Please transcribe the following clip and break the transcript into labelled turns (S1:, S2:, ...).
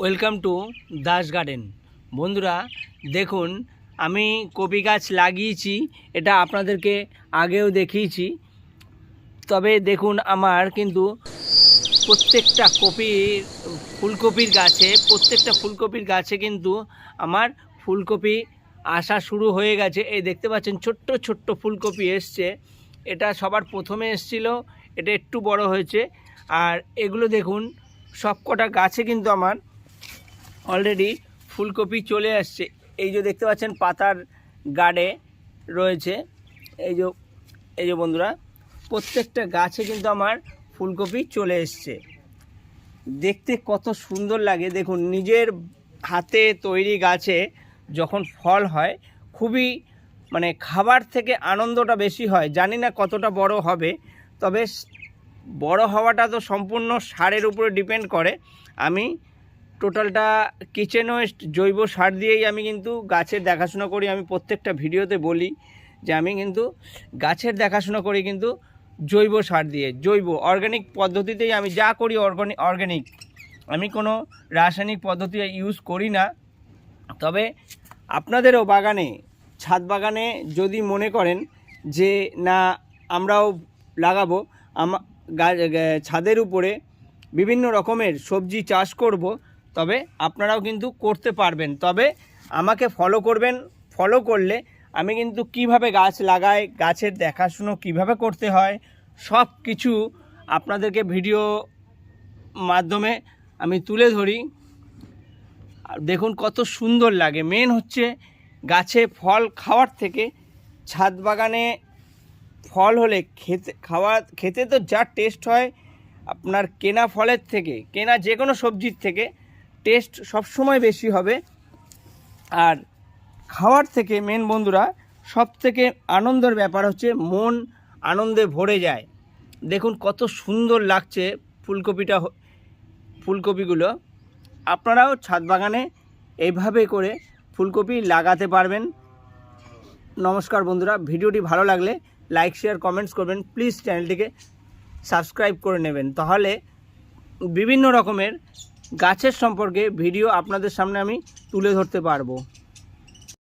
S1: Welcome to Das garden. বন্ধুরা দেখুন, আমি কপি গাছ লাগিয়েছি, এটা আপনাদেরকে আগেও দেখিয়েছি। তবে দেখুন আমার কিন্তু প্রত্যেকটা ফুলকপির গাছে কিন্তু আমার ফুলকপি আসা শুরু হয়ে গেছে। এই দেখতে পাচ্ছেন ছোট্ট ছোট্ট ফুলকপি এসছে। এটা সবার প্রথমে এসছিল, এটা একটু বড় হয়েছে। আর এগুলো দেখুন সব কটা গাছে কিন্তু আমার অলরেডি ফুলকপি চলে আসছে। এই যে দেখতে পাচ্ছেন পাতার গাড়ে রয়েছে, এই যে বন্ধুরা প্রত্যেকটা গাছে কিন্তু আমার ফুলকপি চলে এসছে। দেখতে কত সুন্দর লাগে দেখুন, নিজের হাতে তৈরি গাছে যখন ফল হয় খুবই খাবার থেকে আনন্দটা বেশি হয়। জানি না কতটা বড় হবে, তবে বড় হওয়াটা তো সম্পূর্ণ সারের উপরে ডিপেন্ড করে। আমি টোটালটা কিচেন ওয়েস্ট জৈব সার দিয়েই আমি কিন্তু গাছের দেখাশোনা করি। আমি প্রত্যেকটা ভিডিওতে বলি যে আমি কিন্তু গাছের দেখাশোনা করি কিন্তু জৈব সার দিয়ে, জৈব অর্গানিক পদ্ধতিতেই আমি যা করি অর্গানিক। আমি কোনো রাসায়নিক পদ্ধতি ইউজ করি না। তবে আপনাদেরও বাগানে, ছাদ বাগানে যদি মনে করেন যে না আমরাও লাগাবো, ছাদের উপরে বিভিন্ন রকমের সবজি চাষ করব, তবে আপনারাও কিন্তু করতে পারবেন। তবে আমাকে ফলো করবেন। ফলো করলে আমি কিন্তু কিভাবে গাছ লাগাই, গাছের দেখাশুনো কিভাবে করতে হয়, সব কিছু আপনাদেরকে ভিডিও মাধ্যমে আমি তুলে ধরি। দেখুন কত সুন্দর লাগে। মেন হচ্ছে গাছে ফল খাওয়ার থেকে ছাদ বাগানে ফল হলে খেতে তো যা টেস্ট হয় আপনার কেনা ফলের থেকে, কেনা যে কোনো সবজির থেকে টেস্ট সবসময় বেশি হবে। আর খাওয়ার থেকে মেন বন্ধুরা সব থেকে আনন্দের ব্যাপার হচ্ছে মন আনন্দে ভরে যায়। দেখুন কত সুন্দর লাগছে ফুলকপিগুলো। আপনারাও ছাদ বাগানে এইভাবে করে ফুলকপি লাগাতে পারবেন। নমস্কার বন্ধুরা, ভিডিওটি ভালো লাগলে লাইক শেয়ার কমেন্টস করবেন। প্লিজ চ্যানেলটিকে সাবস্ক্রাইব করে নেবেন, তাহলে বিভিন্ন রকমের গাছের সম্পর্কে ভিডিও আপনাদের সামনে আমি তুলে ধরতে পারবো।